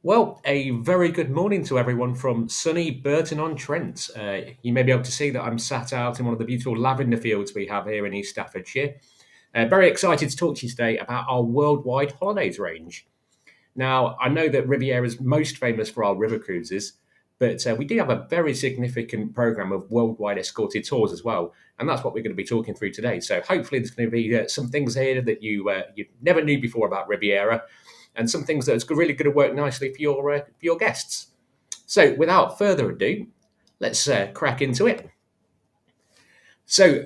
Well, a very good morning to everyone from sunny Burton-on-Trent. You may be able to see that I'm sat out in one of the beautiful lavender fields we have here in East Staffordshire. Very excited to talk to you today about our worldwide holidays range. Now, I know that Riviera is most famous for our river cruises, but we do have a very significant program of worldwide escorted tours as well, and that's what we're going to be talking through today. So hopefully, there's going to be some things here that you never knew before about Riviera, and some things that's really going to work nicely for your guests. So, without further ado, let's crack into it. So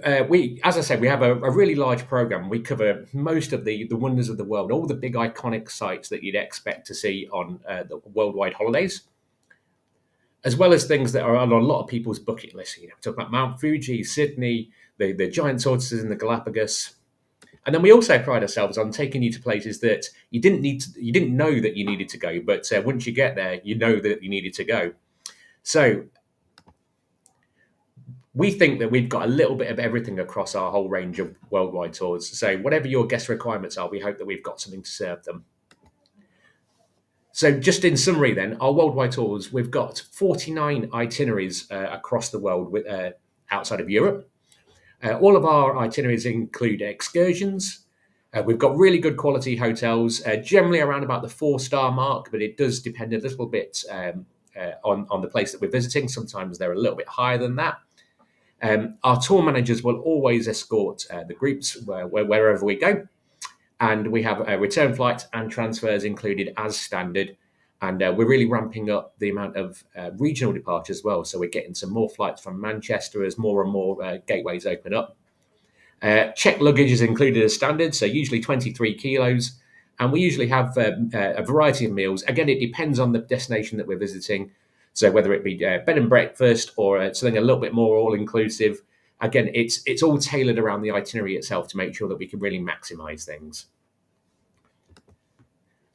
as I said, we have a really large program. We cover most of the wonders of the world, all the big iconic sites that you'd expect to see on the worldwide holidays, as well as things that are on a lot of people's bucket list. Talk about Mount Fuji, Sydney, the giant tortoises in the Galapagos, and then we also pride ourselves on taking you to places that you didn't know that you needed to go, but once you get there, you know that you needed to go. So we think that we've got a little bit of everything across our whole range of worldwide tours. So whatever your guest requirements are, we hope that we've got something to serve them. So just in summary then, our worldwide tours, we've got 49 itineraries across the world outside of Europe. All of our itineraries include excursions. We've got really good quality hotels, generally around about the 4-star mark, but it does depend a little bit on the place that we're visiting. Sometimes they're a little bit higher than that. Our tour managers will always escort the groups wherever we go. And we have return flights and transfers included as standard. And we're really ramping up the amount of regional departures as well. So we're getting some more flights from Manchester as more and more gateways open up. Checked luggage is included as standard, so usually 23 kilos. And we usually have a variety of meals. Again, it depends on the destination that we're visiting. So whether it be bed and breakfast or something a little bit more all-inclusive, again, it's all tailored around the itinerary itself to make sure that we can really maximise things.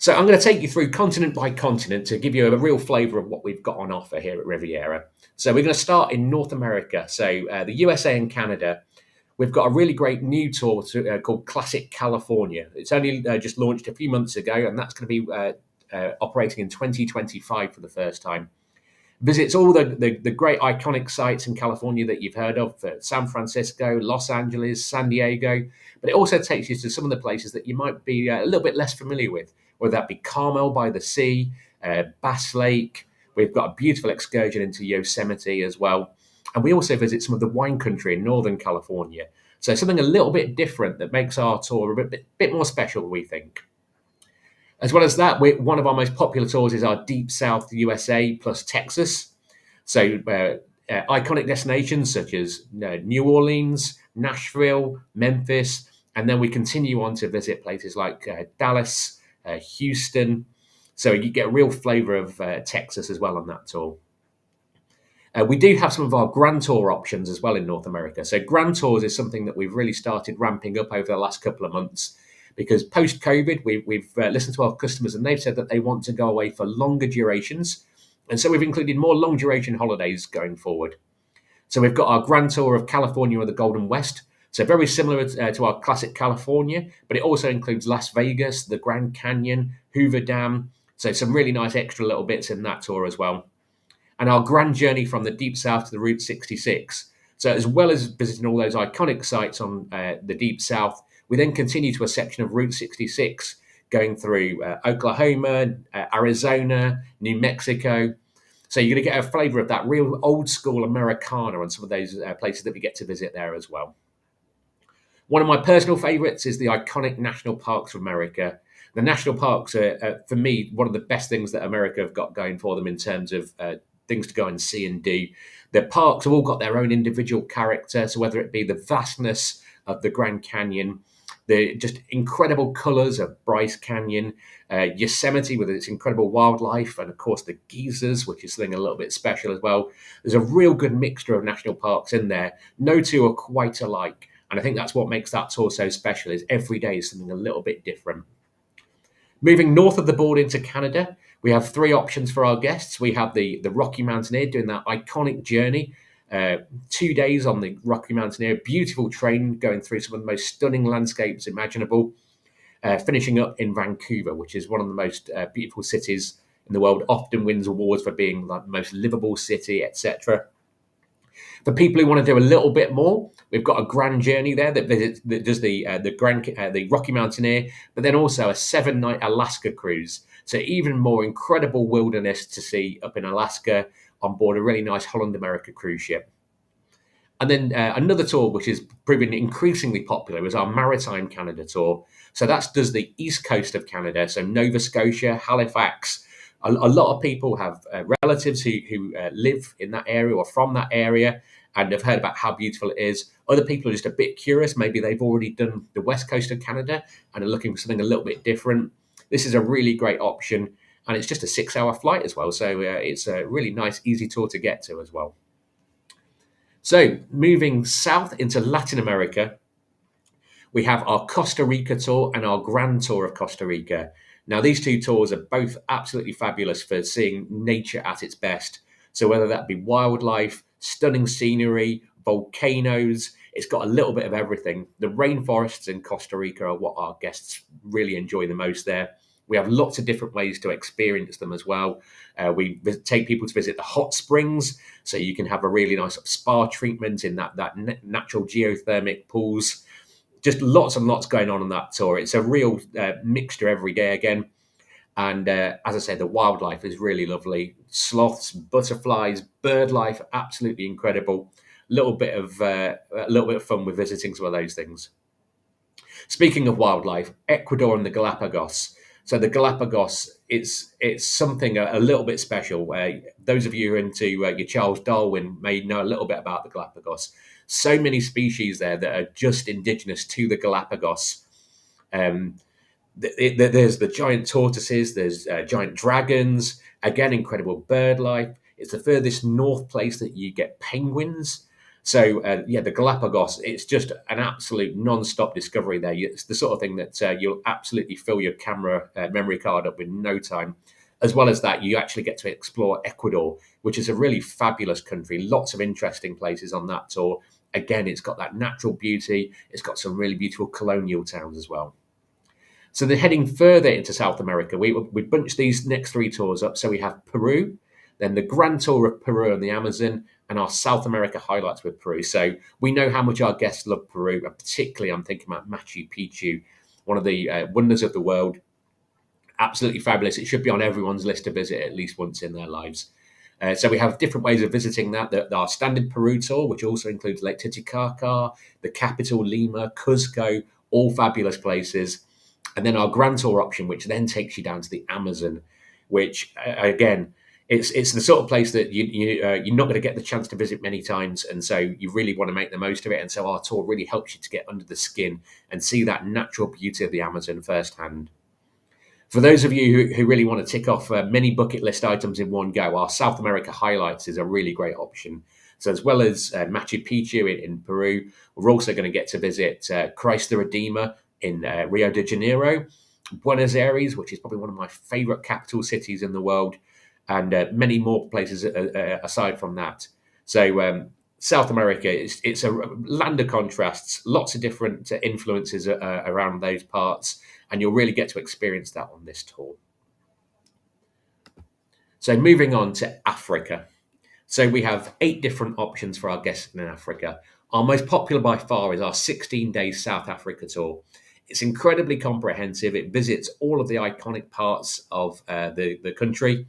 So I'm going to take you through continent by continent to give you a real flavour of what we've got on offer here at Riviera. So we're going to start in North America, so the USA and Canada. We've got a really great new tour called Classic California. It's only just launched a few months ago, and that's going to be operating in 2025 for the first time. Visits all the great iconic sites in California that you've heard of, San Francisco, Los Angeles, San Diego, but it also takes you to some of the places that you might be a little bit less familiar with, whether that be Carmel by the Sea, Bass Lake. We've got a beautiful excursion into Yosemite as well. And we also visit some of the wine country in Northern California. So something a little bit different that makes our tour a bit more special, we think. As well as that, one of our most popular tours is our Deep South USA plus Texas. So iconic destinations such as New Orleans, Nashville, Memphis, and then we continue on to visit places like Dallas, Houston. So you get a real flavour of Texas as well on that tour. We do have some of our Grand Tour options as well in North America. So Grand Tours is something that we've really started ramping up over the last couple of months because post-COVID, we've listened to our customers and they've said that they want to go away for longer durations. And so we've included more long duration holidays going forward. So we've got our Grand Tour of California or the Golden West. So very similar to our Classic California, but it also includes Las Vegas, the Grand Canyon, Hoover Dam. So some really nice extra little bits in that tour as well. And our grand journey from the Deep South to the Route 66. So as well as visiting all those iconic sites on the Deep South, we then continue to a section of Route 66 going through Oklahoma, Arizona, New Mexico. So you're going to get a flavour of that real old school Americana on some of those places that we get to visit there as well. One of my personal favourites is the iconic national parks of America. The national parks are, for me, one of the best things that America have got going for them in terms of things to go and see and do. The parks have all got their own individual character. So whether it be the vastness of the Grand Canyon, the just incredible colours of Bryce Canyon, Yosemite with its incredible wildlife, and of course the geysers, which is something a little bit special as well. There's a real good mixture of national parks in there. No two are quite alike. And I think that's what makes that tour so special, is every day is something a little bit different. Moving north of the border into Canada, we have 3 options for our guests. We have the Rocky Mountaineer doing that iconic journey, 2 days on the Rocky Mountaineer, beautiful train going through some of the most stunning landscapes imaginable, finishing up in Vancouver, which is one of the most beautiful cities in the world, often wins awards for being like the most livable city, etc. For people who want to do a little bit more, we've got a grand journey there that does the Rocky Mountaineer, but then also a 7-night Alaska cruise. So even more incredible wilderness to see up in Alaska on board a really nice Holland America cruise ship. And then another tour, which is proving increasingly popular, is our Maritime Canada tour. So that does the east coast of Canada, so Nova Scotia, Halifax. A lot of people have relatives who live in that area or from that area and have heard about how beautiful it is. Other people are just a bit curious. Maybe they've already done the west coast of Canada and are looking for something a little bit different. This is a really great option, and it's just a 6-hour flight as well. So it's a really nice, easy tour to get to as well. So moving south into Latin America, we have our Costa Rica tour and our Grand Tour of Costa Rica. Now, these two tours are both absolutely fabulous for seeing nature at its best. So whether that be wildlife, stunning scenery, volcanoes, it's got a little bit of everything. The rainforests in Costa Rica are what our guests really enjoy the most there. We have lots of different ways to experience them as well. We take people to visit the hot springs, so you can have a really nice spa treatment in that natural geothermic pools. Just lots and lots going on that tour. It's a real mixture every day again. And as I said, the wildlife is really lovely. Sloths, butterflies, bird life, absolutely incredible. A little bit of fun with visiting some of those things. Speaking of wildlife, Ecuador and the Galapagos. So the Galapagos, it's something a little bit special. Those of you who are into your Charles Darwin may know a little bit about the Galapagos. So many species there that are just indigenous to the Galapagos. There's the giant tortoises, there's giant dragons, again, incredible bird life. It's the furthest north place that you get penguins. So, the Galapagos, it's just an absolute non-stop discovery there. It's the sort of thing that you'll absolutely fill your camera memory card up in no time. As well as that, you actually get to explore Ecuador, which is a really fabulous country. Lots of interesting places on that tour. Again, it's got that natural beauty. It's got some really beautiful colonial towns as well. So then heading further into South America, we bunched these next 3 tours up. So we have Peru, then the Grand Tour of Peru and the Amazon, and our South America highlights with Peru. So we know how much our guests love Peru, and particularly I'm thinking about Machu Picchu, one of the wonders of the world. Absolutely fabulous. It should be on everyone's list to visit at least once in their lives. So we have different ways of visiting that. Our standard Peru tour, which also includes Lake Titicaca, the capital Lima, Cuzco, all fabulous places. And then our Grand Tour option, which then takes you down to the Amazon, which again, it's the sort of place that you're not going to get the chance to visit many times, and so you really want to make the most of it. And so our tour really helps you to get under the skin and see that natural beauty of the Amazon firsthand. For those of you who really want to tick off many bucket list items in one go, our South America highlights is a really great option. So as well as Machu Picchu in Peru, we're also going to get to visit Christ the Redeemer in Rio de Janeiro, Buenos Aires, which is probably one of my favorite capital cities in the world, and many more places aside from that. So South America, it's a land of contrasts, lots of different influences around those parts, and you'll really get to experience that on this tour. So moving on to Africa. So we have 8 different options for our guests in Africa. Our most popular by far is our 16-day South Africa tour. It's incredibly comprehensive. It visits all of the iconic parts of the country,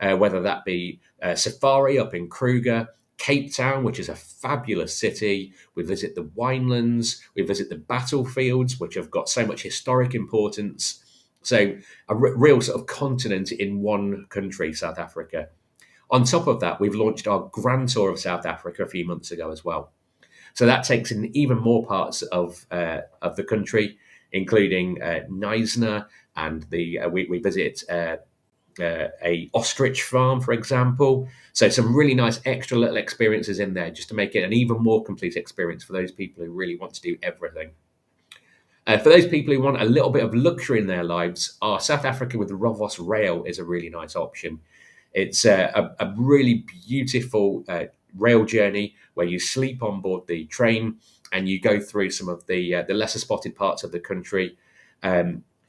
whether that be Safari up in Kruger, Cape Town, which is a fabulous city. We visit the winelands. We visit the battlefields, which have got so much historic importance. So a real sort of continent in one country, South Africa. On top of that, we've launched our Grand Tour of South Africa a few months ago as well. So that takes in even more parts of the country, including Knysna, and we visit a ostrich farm, for example. So some really nice extra little experiences in there just to make it an even more complete experience for those people who really want to do everything. For those people who want a little bit of luxury in their lives, our South Africa with Rovos Rail is a really nice option. It's a really beautiful rail journey where you sleep on board the train and you go through some of the lesser spotted parts of the country.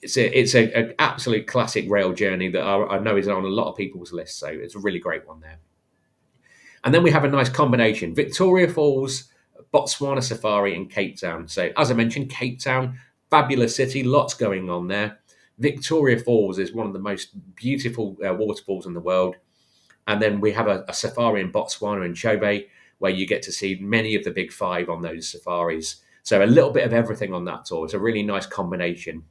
It's an absolute classic rail journey that I know is on a lot of people's lists. So it's a really great one there. And then we have a nice combination: Victoria Falls, Botswana Safari, and Cape Town. So as I mentioned, Cape Town, fabulous city, lots going on there. Victoria Falls is one of the most beautiful waterfalls in the world. And then we have a safari in Botswana and Chobe, where you get to see many of the big five on those safaris. So a little bit of everything on that tour. It's a really nice combination.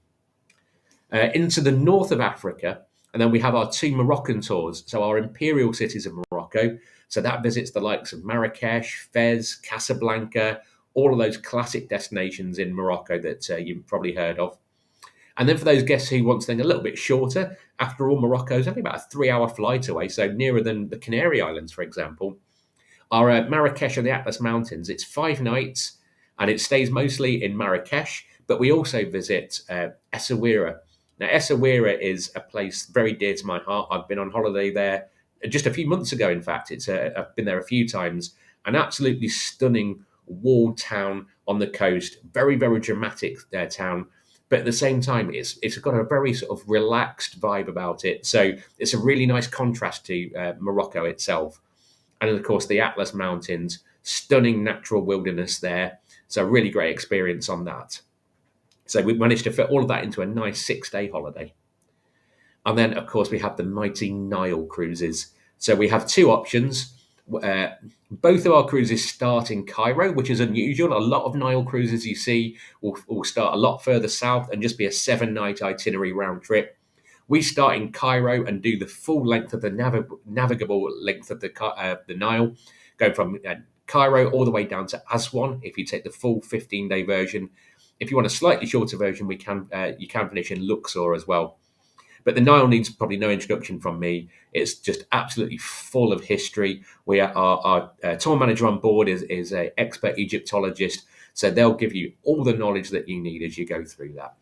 Into the north of Africa, and then we have our two Moroccan tours. So our imperial cities of Morocco. So that visits the likes of Marrakesh, Fez, Casablanca, all of those classic destinations in Morocco that you've probably heard of. And then for those guests who want something a little bit shorter, after all, Morocco is only about a 3 hour flight away, so nearer than the Canary Islands, for example. Our Marrakesh and the Atlas Mountains, it's 5 nights, and it stays mostly in Marrakesh, but we also visit Essaouira. Now, Essaouira is a place very dear to my heart. I've been on holiday there just a few months ago, in fact. I've been there a few times. An absolutely stunning walled town on the coast, very, very dramatic town. But at the same time, it's got a very sort of relaxed vibe about it. So it's a really nice contrast to Morocco itself. And of course, the Atlas Mountains, stunning natural wilderness there. So a really great experience on that. So we managed to fit all of that into a nice 6 day holiday. And then, of course, we have the mighty Nile cruises. So we have two options. Both of our cruises start in Cairo, which is unusual. A lot of Nile cruises you see will start a lot further south and just be a 7 night itinerary round trip. We start in Cairo and do the full length of the navigable length of the Nile, going from Cairo all the way down to Aswan. If you take the full 15 day version, if you want a slightly shorter version, you can finish in Luxor as well. But the Nile needs probably no introduction from me. It's just absolutely full of history. Our tour manager on board is an expert Egyptologist, so they'll give you all the knowledge that you need as you go through that.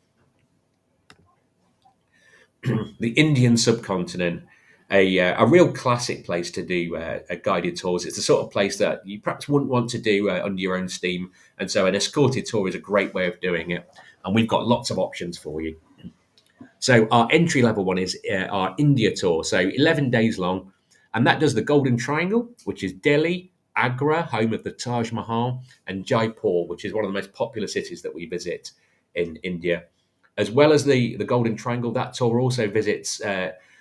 The Indian subcontinent, a real classic place to do guided tours. It's the sort of place that you perhaps wouldn't want to do under your own steam, and so an escorted tour is a great way of doing it. And we've got lots of options for you. So our entry level one is our India tour, so 11 days long, and that does the Golden Triangle, which is Delhi, Agra, home of the Taj Mahal, and Jaipur, which is one of the most popular cities that we visit in India. As well as the Golden Triangle, that tour also visits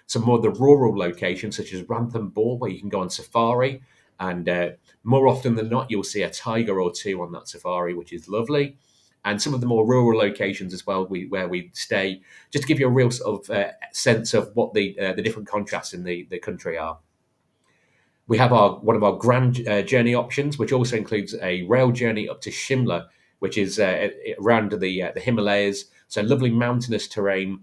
some more of the rural locations, such as Ranthambore, where you can go on safari, and more often than not, you'll see a tiger or two on that safari, which is lovely. And some of the more rural locations as well, where we stay, just to give you a real sort of sense of what the different contrasts in the country are. We have one of our grand journey options, which also includes a rail journey up to Shimla, which is around the Himalayas. So lovely mountainous terrain.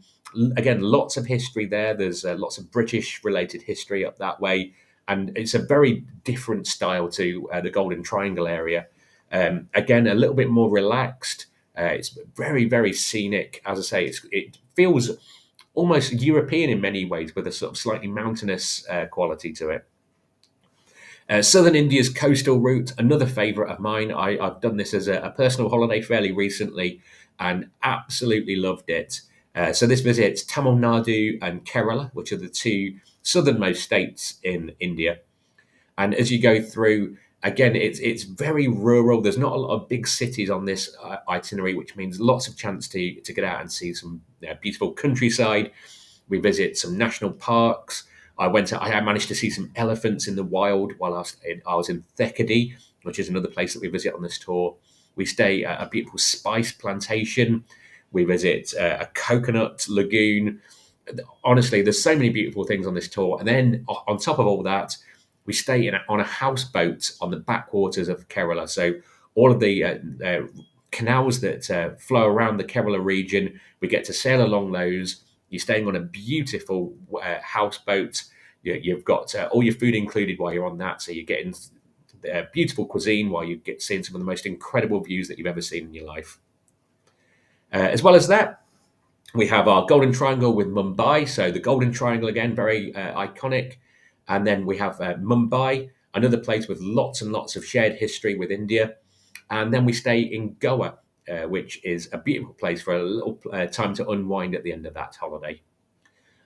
Again, lots of history there. There's lots of British-related history up that way, and it's a very different style to the Golden Triangle area. Again, a little bit more relaxed. It's very, very scenic. As I say, it feels almost European in many ways, with a sort of slightly mountainous quality to it. Southern India's coastal route, another favourite of mine. I've done this as a personal holiday fairly recently and absolutely loved it. So this visits Tamil Nadu and Kerala, which are the two southernmost states in India. And as you go through, again, it's very rural. There's not a lot of big cities on this itinerary, which means lots of chance to get out and see some beautiful countryside. We visit some national parks. I managed to see some elephants in the wild while I was in Thekadi, which is another place that we visit on this tour. We stay at a beautiful spice plantation. We visit a coconut lagoon. Honestly, there's so many beautiful things on this tour. And then on top of all that, we stay on a houseboat on the backwaters of Kerala. So all of the canals that flow around the Kerala region, we get to sail along those. You're staying on a beautiful houseboat. You've got all your food included while you're on that. So you're getting beautiful cuisine while you get seeing some of the most incredible views that you've ever seen in your life. As well as that, we have our Golden Triangle with Mumbai. So the Golden Triangle, again, very iconic. And then we have Mumbai, another place with lots and lots of shared history with India. And then we stay in Goa. which is a beautiful place for a little time to unwind at the end of that holiday.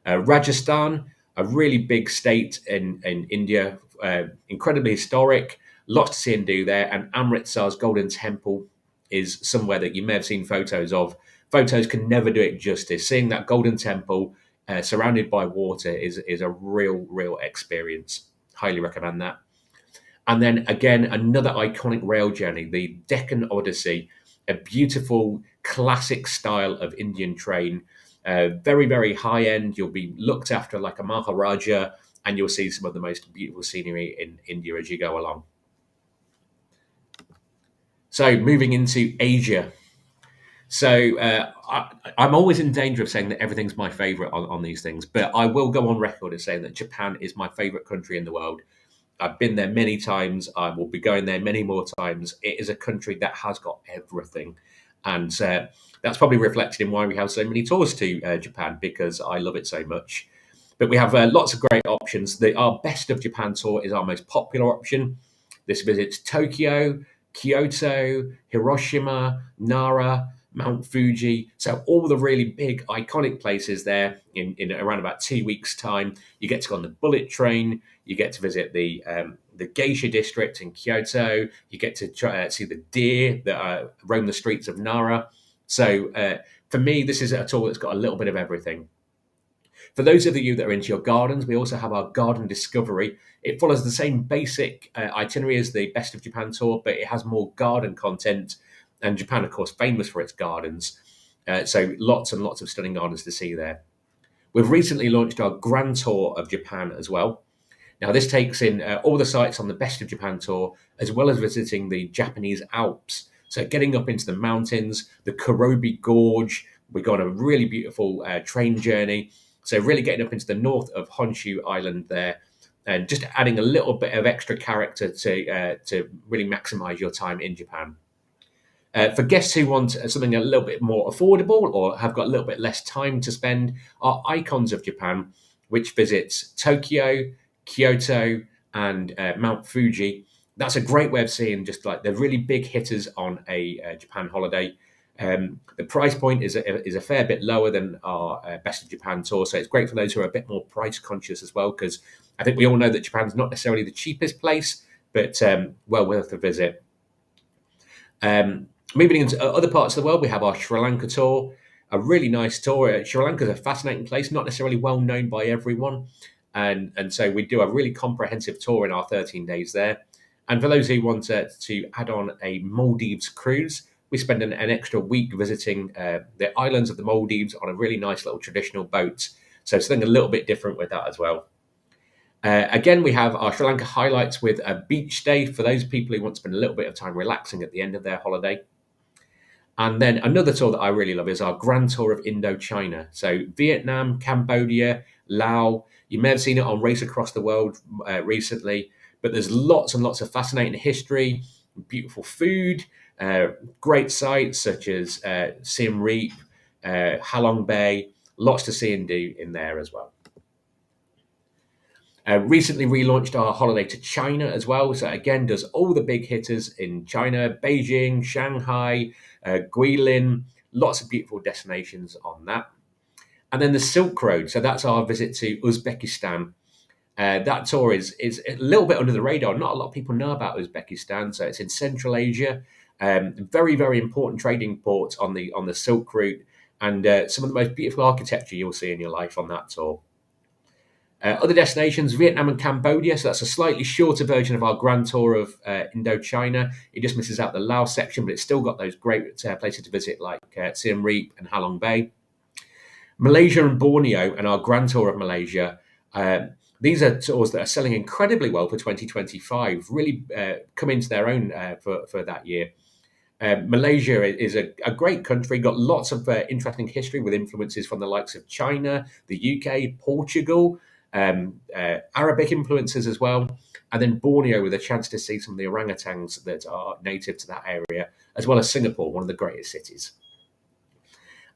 Rajasthan, a really big state in India, incredibly historic, lots to see and do there. And Amritsar's Golden Temple is somewhere that you may have seen photos of. Photos can never do it justice. Seeing that Golden Temple surrounded by water is a real experience. Highly recommend that. And then again, another iconic rail journey, the Deccan Odyssey, a beautiful classic style of Indian train. Very high end. You'll be looked after like a Maharaja, and you'll see some of the most beautiful scenery in India as you go along. So moving into Asia. So I'm always in danger of saying that everything's my favorite on these things, but I will go on record as saying that Japan is my favorite country in the world. I've been there many times. I will be going there many more times. It is a country that has got everything. And that's probably reflected in why we have so many tours to Japan, because I love it so much. But we have lots of great options. Our Best of Japan tour is our most popular option. This visits Tokyo, Kyoto, Hiroshima, Nara, Mount Fuji. So all the really big, iconic places there in around about 2 weeks' time. You get to go on the bullet train. You get to visit the Geisha district in Kyoto. You get to see the deer that roam the streets of Nara. So for me, this is a tour that's got a little bit of everything. For those of you that are into your gardens, we also have our Garden Discovery. It follows the same basic itinerary as the Best of Japan tour, but it has more garden content. And Japan, of course, famous for its gardens. So lots and lots of stunning gardens to see there. We've recently launched our Grand Tour of Japan as well. Now, this takes in all the sites on the Best of Japan tour, as well as visiting the Japanese Alps. So getting up into the mountains, the Kurobi Gorge. We go on a really beautiful train journey. So really getting up into the north of Honshu Island there, and just adding a little bit of extra character to really maximize your time in Japan. For guests who want something a little bit more affordable or have got a little bit less time to spend, are Icons of Japan, which visits Tokyo, Kyoto, and Mount Fuji. That's a great way of seeing just like the really big hitters on a Japan holiday. The price point is a fair bit lower than our Best of Japan tour, so it's great for those who are a bit more price conscious as well, because I think we all know that Japan's not necessarily the cheapest place, but well worth a visit. Moving into other parts of the world, we have our Sri Lanka tour, a really nice tour. Sri Lanka is a fascinating place, not necessarily well known by everyone, and so we do a really comprehensive tour in our 13 days there. And for those who want to add on a Maldives cruise, we spend an extra week visiting the islands of the Maldives on a really nice little traditional boat. So something a little bit different with that as well. Again, we have our Sri Lanka highlights with a beach day for those people who want to spend a little bit of time relaxing at the end of their holiday. And then another tour that I really love is our Grand Tour of Indochina. So Vietnam, Cambodia, Laos. You may have seen it on Race Across the World recently, but there's lots and lots of fascinating history, beautiful food, great sites such as Siem Reap, Halong Bay, lots to see and do in there as well. Recently relaunched our holiday to China as well. So again, does all the big hitters in China, Beijing, Shanghai, Guilin, lots of beautiful destinations on that. And then the Silk Road. So that's our visit to Uzbekistan. That tour is a little bit under the radar. Not a lot of people know about Uzbekistan. So it's in Central Asia. Very important trading port on the Silk Route, and some of the most beautiful architecture you'll see in your life on that tour. Other destinations, Vietnam and Cambodia. So that's a slightly shorter version of our Grand Tour of Indochina. It just misses out the Laos section, but it's still got those great places to visit like Siem Reap and Halong Bay. Malaysia and Borneo and our Grand Tour of Malaysia. These are tours that are selling incredibly well for 2025, really come into their own for that year. Malaysia is a great country, got lots of interesting history with influences from the likes of China, the UK, Portugal, Arabic influences as well, and then Borneo with a chance to see some of the orangutans that are native to that area, as well as Singapore, one of the greatest cities.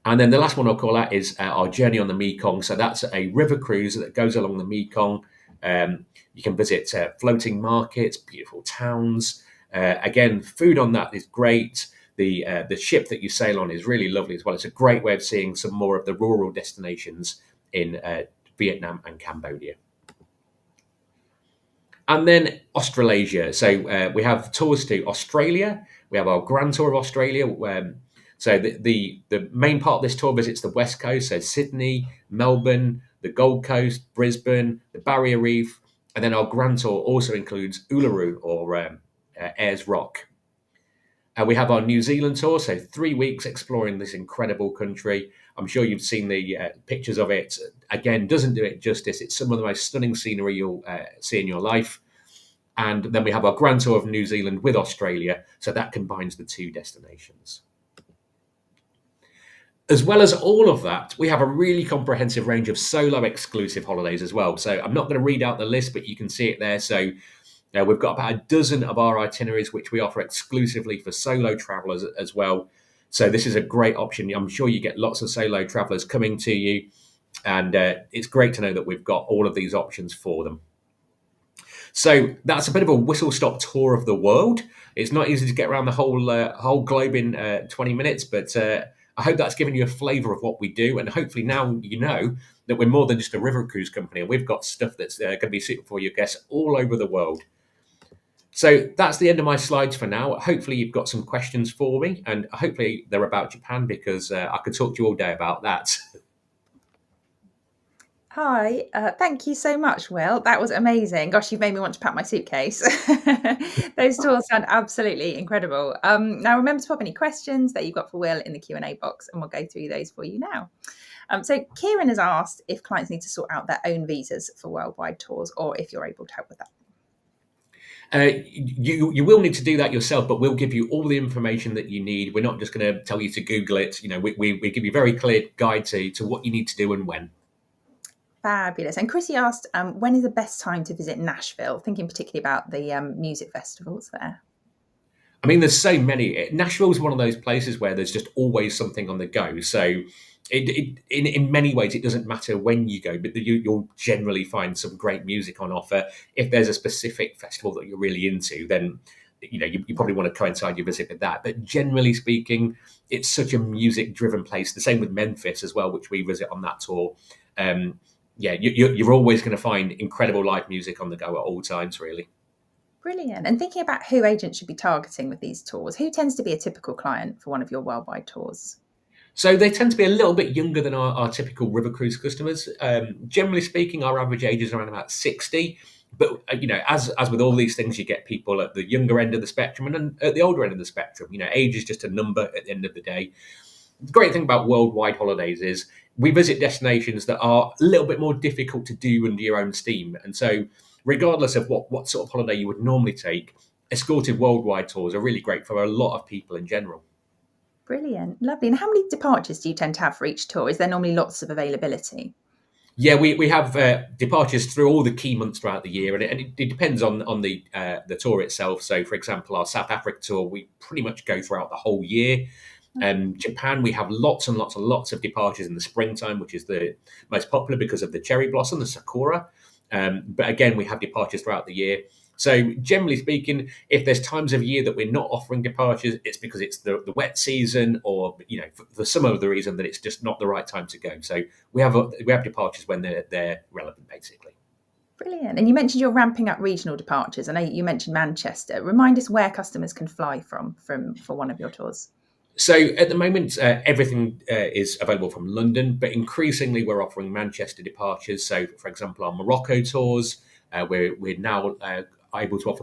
And then the last one I'll call out is our journey on the Mekong. So that's a river cruise that goes along the Mekong. You can visit floating markets, beautiful towns. Again, food on that is great. the ship that you sail on is really lovely as well. It's a great way of seeing some more of the rural destinations in Vietnam and Cambodia. And then Australasia. So we have tours to Australia. We have our Grand Tour of Australia. So the main part of this tour visits the West Coast, so Sydney, Melbourne, the Gold Coast, Brisbane, the Barrier Reef, and then our Grand Tour also includes Uluru or Ayers Rock. We have our New Zealand tour, so 3 weeks exploring this incredible country. I'm sure you've seen the pictures of it. Again, doesn't do it justice. It's some of the most stunning scenery you'll see in your life. And then we have our Grand Tour of New Zealand with Australia, so that combines the two destinations. As well as all of that, we have a really comprehensive range of solo exclusive holidays as well. So I'm not going to read out the list, but you can see it there. So we've got about a dozen of our itineraries, which we offer exclusively for solo travelers as well. So this is a great option. I'm sure you get lots of solo travelers coming to you, and it's great to know that we've got all of these options for them. So that's a bit of a whistle-stop tour of the world. It's not easy to get around the whole globe in 20 minutes, but I hope that's given you a flavour of what we do, and hopefully now you know that we're more than just a river cruise company, and we've got stuff that's going to be suitable for your guests all over the world. So that's the end of my slides for now. Hopefully you've got some questions for me, and hopefully they're about Japan, because I could talk to you all day about that. Hi, thank you so much, Will. That was amazing. Gosh, you've made me want to pack my suitcase. Those tours sound absolutely incredible. Now, remember to pop any questions that you've got for Will in the Q&A box, and we'll go through those for you now. So Kieran has asked if clients need to sort out their own visas for worldwide tours, or if you're able to help with that. You will need to do that yourself, but we'll give you all the information that you need. We're not just going to tell you to Google it. We give you a very clear guide to what you need to do and when. Fabulous. And Chrissy asked, when is the best time to visit Nashville? Thinking particularly about the music festivals there. I mean, there's so many. Nashville's one of those places where there's just always something on the go. So in many ways, it doesn't matter when you go, but you'll generally find some great music on offer. If there's a specific festival that you're really into, then you probably want to coincide your visit with that. But generally speaking, it's such a music-driven place. The same with Memphis as well, which we visit on that tour. You're always going to find incredible live music on the go at all times, really. Brilliant. And thinking about who agents should be targeting with these tours, who tends to be a typical client for one of your worldwide tours? So they tend to be a little bit younger than our typical river cruise customers. Generally speaking, our average age is around about 60. But, as with all these things, you get people at the younger end of the spectrum and at the older end of the spectrum. Age is just a number at the end of the day. The great thing about worldwide holidays is we visit destinations that are a little bit more difficult to do under your own steam. And so regardless of what sort of holiday you would normally take, escorted worldwide tours are really great for a lot of people in general. Brilliant. Lovely. And how many departures do you tend to have for each tour? Is there normally lots of availability? Yeah, we have departures through all the key months throughout the year, and it depends on the tour itself. So, for example, our South Africa tour, we pretty much go throughout the whole year. Japan, we have lots and lots and lots of departures in the springtime, which is the most popular because of the cherry blossom, the sakura. But again, we have departures throughout the year. So generally speaking, if there's times of year that we're not offering departures, it's because it's the wet season, or for some other reason that it's just not the right time to go. So we have departures when they're relevant, basically. Brilliant. And you mentioned you're ramping up regional departures. I know you mentioned Manchester. Remind us where customers can fly from for one of your tours. So at the moment, everything is available from London, but increasingly we're offering Manchester departures. So, for example, our Morocco tours, we're now able to offer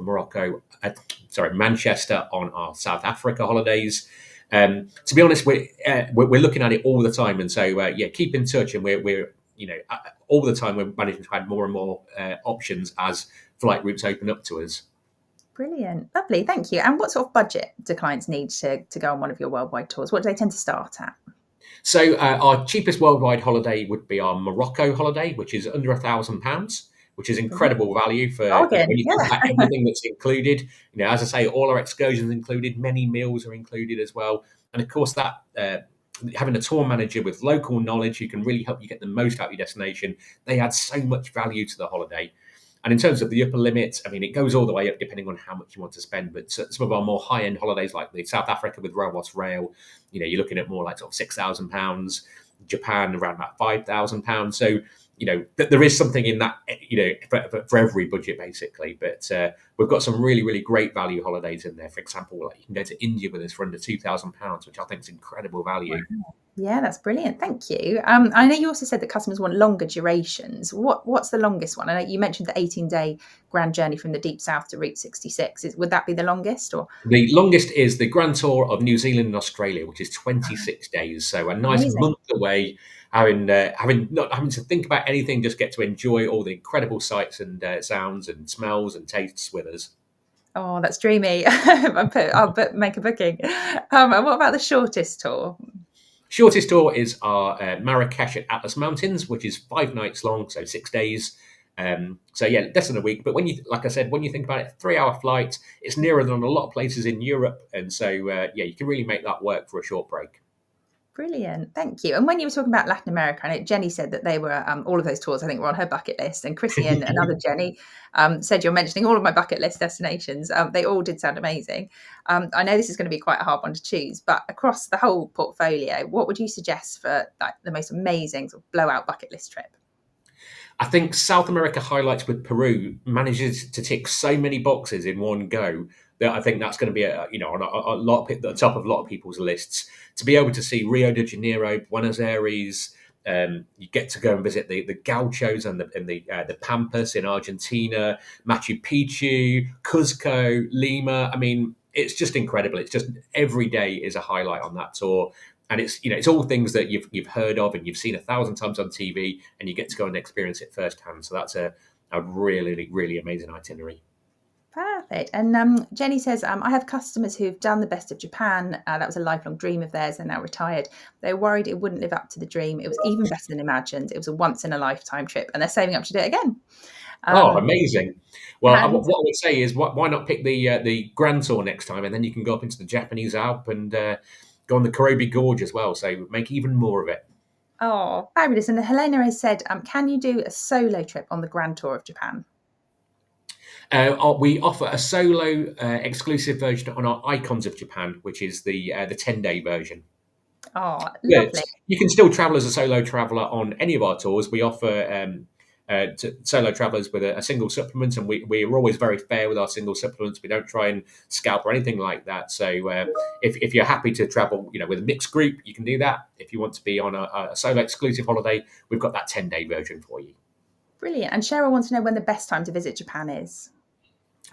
Manchester on our South Africa holidays. To be honest, we're looking at it all the time, and so keep in touch. And we're all the time we're managing to add more and more options as flight routes open up to us. Brilliant. Lovely. Thank you. And what sort of budget do clients need to go on one of your worldwide tours? What do they tend to start at? So our cheapest worldwide holiday would be our Morocco holiday, which is under £1,000, which is incredible value for everything that's included. As I say, all our excursions included, many meals are included as well. And of course, that having a tour manager with local knowledge who can really help you get the most out of your destination, they add so much value to the holiday. And in terms of the upper limit, I mean, it goes all the way up depending on how much you want to spend. But some of our more high-end holidays, like the South Africa with Rowas Rail, you're looking at more like sort of £6,000. Japan around about £5,000. So there is something in that for every budget basically. But we've got some really, really great value holidays in there. For example, like you can go to India with us for under £2,000, which I think is incredible value. Wow. Yeah, that's brilliant. Thank you. I know you also said that customers want longer durations. What's the longest one? I know you mentioned the 18-day grand journey from the Deep South to Route 66. Would that be the longest, or? The longest is the Grand Tour of New Zealand and Australia, which is 26 days. So a nice Amazing. month away, not having to think about anything, just get to enjoy all the incredible sights and sounds and smells and tastes with us. Oh, that's dreamy. Make a booking. And what about the shortest tour? Shortest tour is our Marrakesh at Atlas Mountains, which is 5 nights long, so 6 days. So yeah, less than a week. But like I said, when you think about it, 3-hour flight, it's nearer than a lot of places in Europe, and so yeah, you can really make that work for a short break. Brilliant, thank you. And when you were talking about Latin America, I know Jenny said that they were all of those tours, I think, were on her bucket list. And Chrissy and another Jenny said you're mentioning all of my bucket list destinations. They all did sound amazing. I know this is going to be quite a hard one to choose, but across the whole portfolio, what would you suggest for like the most amazing sort of blowout bucket list trip? I think South America highlights with Peru manages to tick so many boxes in one go that I think that's going to be on a lot at the top of a lot of people's lists. To be able to see Rio de Janeiro, Buenos Aires, you get to go and visit the Gauchos and the Pampas in Argentina, Machu Picchu, Cuzco, Lima. I mean, it's just incredible. It's just every day is a highlight on that tour. And it's all things that you've heard of and you've seen 1,000 times on TV, and you get to go and experience it firsthand. So that's a really, really amazing itinerary. Perfect. And Jenny says, I have customers who've done the best of Japan. That was a lifelong dream of theirs. They're now retired. They're worried it wouldn't live up to the dream. It was even better than imagined. It was a once in a lifetime trip, and they're saving up to do it again. Oh, Um, amazing! Well, and what I would say is, why not pick the Grand Tour next time, and then you can go up into the Japanese Alp and go on the Karobi Gorge as well. So make even more of it. oh, fabulous. And Helena has said, can you do a solo trip on the Grand Tour of Japan? We offer a solo exclusive version on our Icons of Japan, which is the 10-day version. Oh, But lovely. you can still travel as a solo traveller on any of our tours. We offer to solo travellers with a single supplement, and we're always very fair with our single supplements. We don't try and scalp or anything like that. So if you're happy to travel, with a mixed group, you can do that. If you want to be on a solo exclusive holiday, we've got that 10-day version for you. Brilliant. And Cheryl wants to know when the best time to visit Japan is.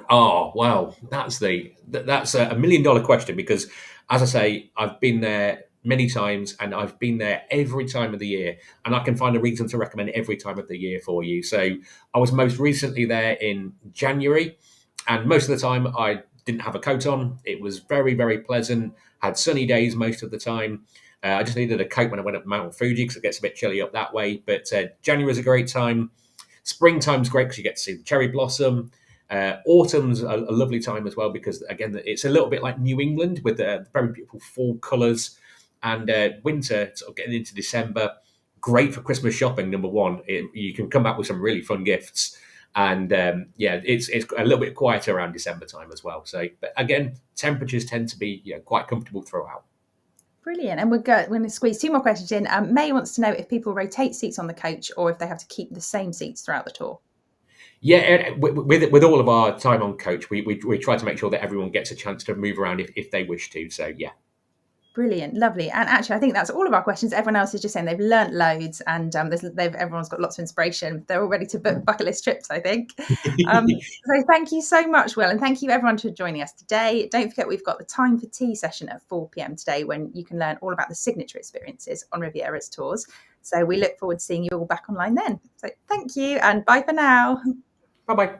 Oh, well, that's a $1 million question, because, as I say, I've been there many times and I've been there every time of the year, and I can find a reason to recommend every time of the year for you. So I was most recently there in January, and most of the time I didn't have a coat on. It was very, very pleasant, had sunny days most of the time. I just needed a coat when I went up Mount Fuji because it gets a bit chilly up that way. But January is a great time. Springtime's great because you get to see the cherry blossom. Autumn's a lovely time as well, because again, it's a little bit like New England with very beautiful fall colours. And winter, sort of getting into December, great for Christmas shopping. Number one, you can come back with some really fun gifts. And yeah, it's a little bit quieter around December time as well. So, but again, temperatures tend to be quite comfortable throughout. Brilliant. And we're going to squeeze 2 more questions in. May wants to know if people rotate seats on the coach or if they have to keep the same seats throughout the tour. Yeah, with all of our time on coach, we try to make sure that everyone gets a chance to move around if they wish to. So yeah. Brilliant, lovely. And actually, I think that's all of our questions. Everyone else is just saying they've learnt loads, and everyone's got lots of inspiration. They're all ready to book bucket list trips, I think. So thank you so much, Will, and thank you everyone for joining us today. Don't forget, we've got the Time for Tea session at 4 p.m. today, when you can learn all about the signature experiences on Riviera's tours. So we look forward to seeing you all back online then. So thank you, and bye for now. Bye bye.